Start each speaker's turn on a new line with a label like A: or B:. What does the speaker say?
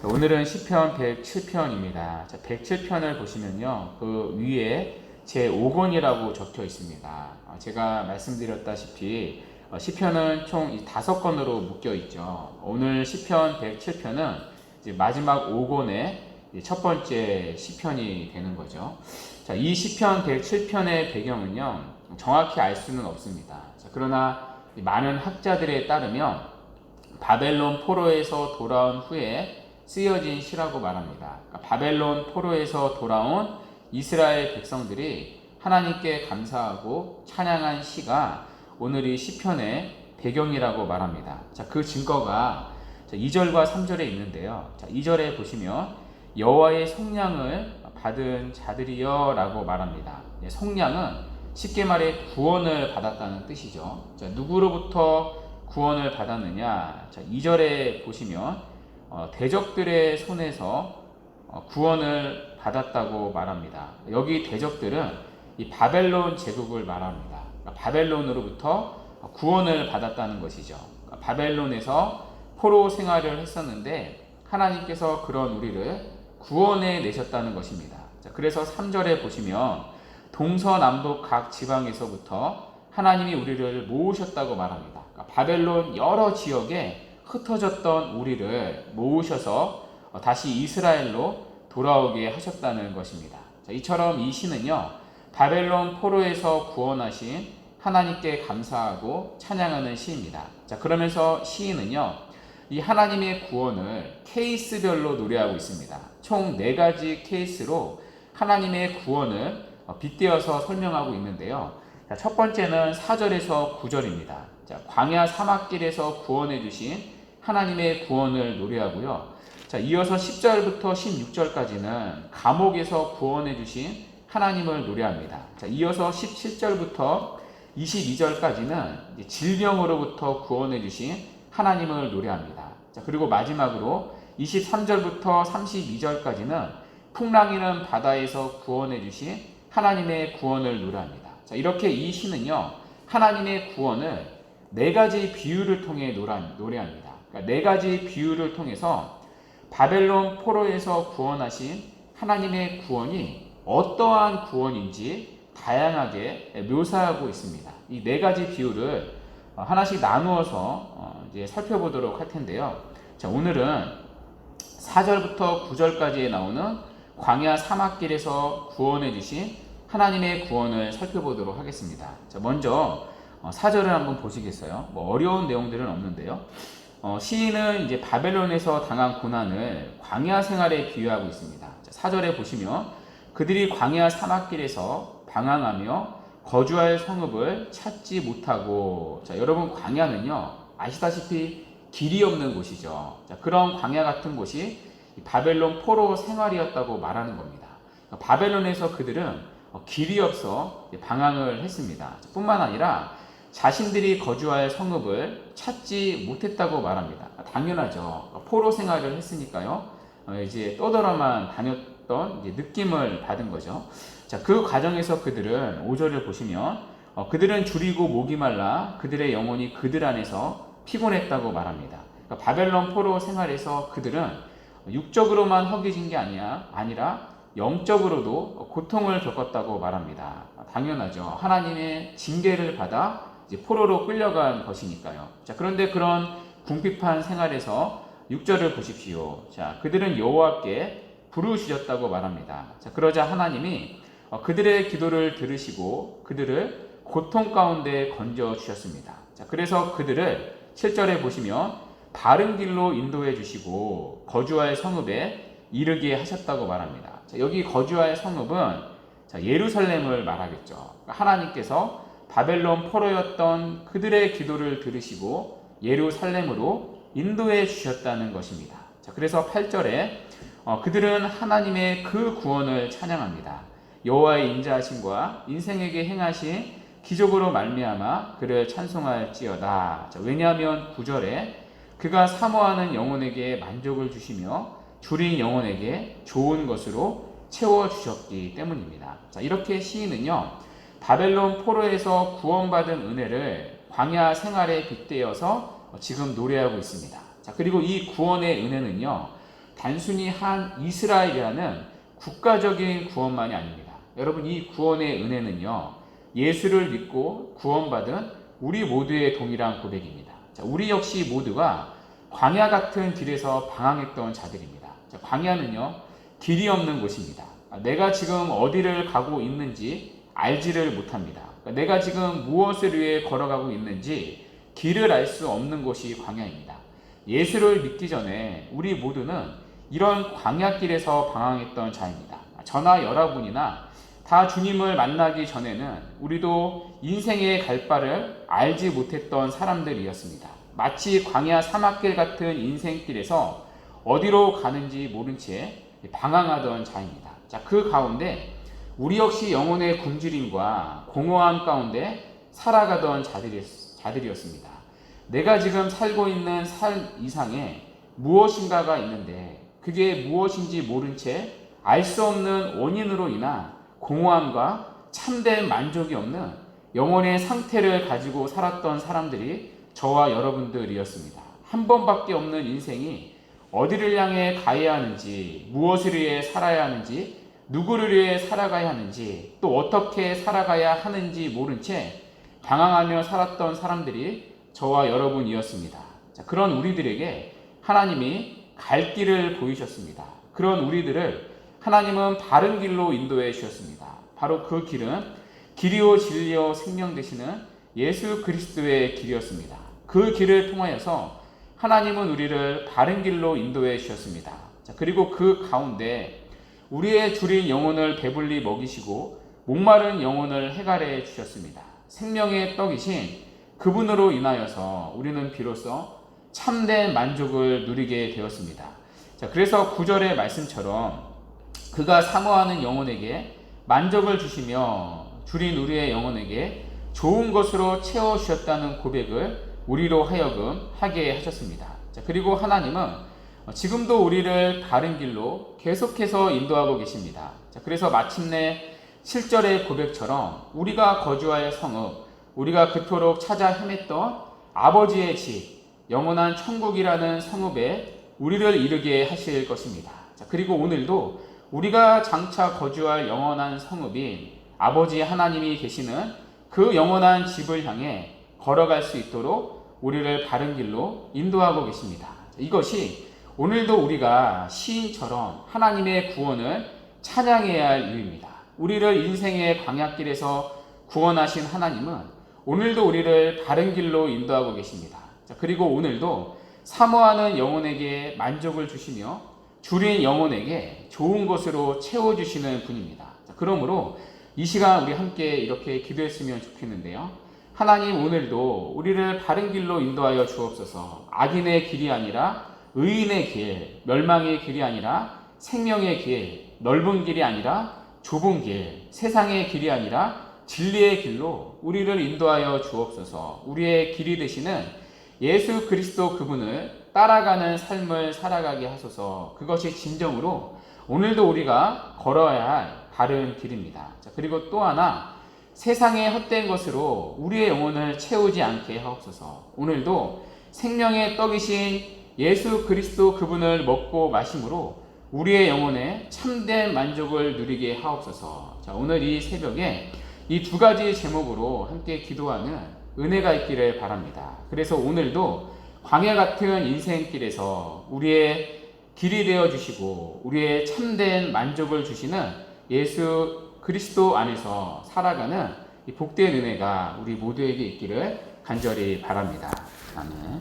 A: 오늘은 시편 107편입니다. 107편을 보시면요, 그 위에 제5권이라고 적혀 있습니다. 제가 말씀드렸다시피 시편은 총 5권으로 묶여 있죠. 오늘 시편 107편은 이제 마지막 5권의 첫 번째 시편이 되는 거죠. 이 시편 107편의 배경은요, 정확히 알 수는 없습니다. 그러나 많은 학자들에 따르면 바벨론 포로에서 돌아온 후에 쓰여진 시라고 말합니다. 바벨론 포로에서 돌아온 이스라엘 백성들이 하나님께 감사하고 찬양한 시가 오늘 이 시편의 배경이라고 말합니다. 그 증거가 2절과 3절에 있는데요. 2절에 보시면 여호와의 속량을 받은 자들이여 라고 말합니다. 속량은 쉽게 말해 구원을 받았다는 뜻이죠. 누구로부터 구원을 받았느냐? 2절에 보시면 대적들의 손에서 구원을 받았다고 말합니다. 여기 대적들은 이 바벨론 제국을 말합니다. 바벨론으로부터 구원을 받았다는 것이죠. 바벨론에서 포로 생활을 했었는데 하나님께서 그런 우리를 구원해 내셨다는 것입니다. 그래서 3절에 보시면 동서남북 각 지방에서부터 하나님이 우리를 모으셨다고 말합니다. 바벨론 여러 지역에 흩어졌던 우리를 모으셔서 다시 이스라엘로 돌아오게 하셨다는 것입니다. 이처럼 이 시는요, 바벨론 포로에서 구원하신 하나님께 감사하고 찬양하는 시입니다. 그러면서 시인은요, 이 하나님의 구원을 케이스별로 노래하고 있습니다. 총 4가지 케이스로 하나님의 구원을 빗대어서 설명하고 있는데요. 첫 번째는 4절에서 9절입니다. 광야 사막길에서 구원해 주신 하나님의 구원을 노래하고요. 이어서 10절부터 16절까지는 감옥에서 구원해 주신 하나님을 노래합니다. 이어서 17절부터 22절까지는 질병으로부터 구원해 주신 하나님을 노래합니다. 그리고 마지막으로 23절부터 32절까지는 풍랑이는 바다에서 구원해 주신 하나님의 구원을 노래합니다. 이렇게 이 시는요, 하나님의 구원을 4가지 비유를 통해 노래합니다. 4가지 비유를 통해서 바벨론 포로에서 구원하신 하나님의 구원이 어떠한 구원인지 다양하게 묘사하고 있습니다. 이 4가지 비유를 하나씩 나누어서 이제 살펴보도록 할 텐데요. 오늘은 4절부터 9절까지에 나오는 광야 사막길에서 구원해 주신 하나님의 구원을 살펴보도록 하겠습니다. 먼저 4절을 한번 보시겠어요? 어려운 내용들은 없는데요. 시인은 이제 바벨론에서 당한 고난을 광야 생활에 비유하고 있습니다. 4절에 보시면 그들이 광야 사막길에서 방황하며 거주할 성읍을 찾지 못하고, 여러분 광야는요, 아시다시피 길이 없는 곳이죠. 그런 광야 같은 곳이 바벨론 포로 생활이었다고 말하는 겁니다. 바벨론에서 그들은 길이 없어 방황을 했습니다. 뿐만 아니라 자신들이 거주할 성읍을 찾지 못했다고 말합니다. 당연하죠. 포로 생활을 했으니까요. 이제 떠돌아만 다녔던 느낌을 받은 거죠. 그 과정에서 그들은 5절을 보시면 그들은 줄이고 목이 말라 그들의 영혼이 그들 안에서 피곤했다고 말합니다. 바벨론 포로 생활에서 그들은 육적으로만 허기진 게 아니라 영적으로도 고통을 겪었다고 말합니다. 당연하죠. 하나님의 징계를 받아 이제 포로로 끌려간 것이니까요. 그런데 그런 궁핍한 생활에서 6절을 보십시오. 그들은 여호와께 부르짖었다고 말합니다. 그러자 하나님이 그들의 기도를 들으시고 그들을 고통 가운데 건져 주셨습니다. 그래서 그들을 7절에 보시면 바른 길로 인도해 주시고 거주할 성읍에 이르게 하셨다고 말합니다. 여기 거주할 성읍은 예루살렘을 말하겠죠. 하나님께서 바벨론 포로였던 그들의 기도를 들으시고 예루살렘으로 인도해 주셨다는 것입니다. 그래서 8절에 그들은 하나님의 그 구원을 찬양합니다. 여호와의 인자하심과 인생에게 행하신 기적으로 말미암아 그를 찬송할지어다. 왜냐하면 9절에 그가 사모하는 영혼에게 만족을 주시며 줄인 영혼에게 좋은 것으로 채워주셨기 때문입니다. 이렇게 시인은요, 바벨론 포로에서 구원받은 은혜를 광야 생활에 빗대어서 지금 노래하고 있습니다. 그리고 이 구원의 은혜는요, 단순히 한 이스라엘이라는 국가적인 구원만이 아닙니다. 여러분, 이 구원의 은혜는요, 예수를 믿고 구원받은 우리 모두의 동일한 고백입니다. 자, 우리 역시 모두가 광야 같은 길에서 방황했던 자들입니다. 자, 광야는요, 길이 없는 곳입니다. 내가 지금 어디를 가고 있는지 알지를 못합니다. 내가 지금 무엇을 위해 걸어가고 있는지 길을 알 수 없는 곳이 광야입니다. 예수를 믿기 전에 우리 모두는 이런 광야길에서 방황했던 자입니다. 저나 여러분이나 다 주님을 만나기 전에는 우리도 인생의 갈 바를 알지 못했던 사람들이었습니다. 마치 광야 사막길 같은 인생길에서 어디로 가는지 모른 채 방황하던 자입니다. 자, 그 가운데 우리 역시 영혼의 굶주림과 공허함 가운데 살아가던 자들이었습니다. 내가 지금 살고 있는 삶 이상에 무엇인가가 있는데 그게 무엇인지 모른 채 알 수 없는 원인으로 인한 공허함과 참된 만족이 없는 영혼의 상태를 가지고 살았던 사람들이 저와 여러분들이었습니다. 한 번밖에 없는 인생이 어디를 향해 가야 하는지, 무엇을 위해 살아야 하는지, 누구를 위해 살아가야 하는지, 또 어떻게 살아가야 하는지 모른 채 방황하며 살았던 사람들이 저와 여러분이었습니다. 자, 그런 우리들에게 하나님이 갈 길을 보이셨습니다. 그런 우리들을 하나님은 바른 길로 인도해 주셨습니다. 바로 그 길은 길이요 진리요 생명 되시는 예수 그리스도의 길이었습니다. 그 길을 통하여서 하나님은 우리를 바른 길로 인도해 주셨습니다. 자, 그리고 그 가운데 우리의 줄인 영혼을 배불리 먹이시고 목마른 영혼을 해갈해 주셨습니다. 생명의 떡이신 그분으로 인하여서 우리는 비로소 참된 만족을 누리게 되었습니다. 자, 그래서 9절의 말씀처럼 그가 사모하는 영혼에게 만족을 주시며 줄인 우리의 영혼에게 좋은 것으로 채워주셨다는 고백을 우리로 하여금 하게 하셨습니다. 자, 그리고 하나님은 지금도 우리를 바른 길로 계속해서 인도하고 계십니다. 자, 그래서 마침내 7절의 고백처럼 우리가 거주할 성읍, 우리가 그토록 찾아 헤맸던 아버지의 집, 영원한 천국이라는 성읍에 우리를 이르게 하실 것입니다. 자, 그리고 오늘도 우리가 장차 거주할 영원한 성읍인 아버지 하나님이 계시는 그 영원한 집을 향해 걸어갈 수 있도록 우리를 바른 길로 인도하고 계십니다. 이것이 오늘도 우리가 시인처럼 하나님의 구원을 찬양해야 할 이유입니다. 우리를 인생의 광야길에서 구원하신 하나님은 오늘도 우리를 바른 길로 인도하고 계십니다. 그리고 오늘도 사모하는 영혼에게 만족을 주시며 줄인 영혼에게 좋은 것으로 채워주시는 분입니다. 그러므로 이 시간 우리 함께 이렇게 기도했으면 좋겠는데요. 하나님, 오늘도 우리를 바른 길로 인도하여 주옵소서. 악인의 길이 아니라 의인의 길, 멸망의 길이 아니라 생명의 길, 넓은 길이 아니라 좁은 길, 세상의 길이 아니라 진리의 길로 우리를 인도하여 주옵소서. 우리의 길이 되시는 예수 그리스도 그분을 따라가는 삶을 살아가게 하소서. 그것이 진정으로 오늘도 우리가 걸어야 할 바른 길입니다. 자, 그리고 또 하나, 세상의 헛된 것으로 우리의 영혼을 채우지 않게 하옵소서. 오늘도 생명의 떡이신 예수 그리스도 그분을 먹고 마심으로 우리의 영혼에 참된 만족을 누리게 하옵소서. 자, 오늘 이 새벽에 이 두 가지 제목으로 함께 기도하는 은혜가 있기를 바랍니다. 그래서 오늘도 광야 같은 인생길에서 우리의 길이 되어 주시고 우리의 참된 만족을 주시는 예수 그리스도 안에서 살아가는 이 복된 은혜가 우리 모두에게 있기를 간절히 바랍니다. 아멘.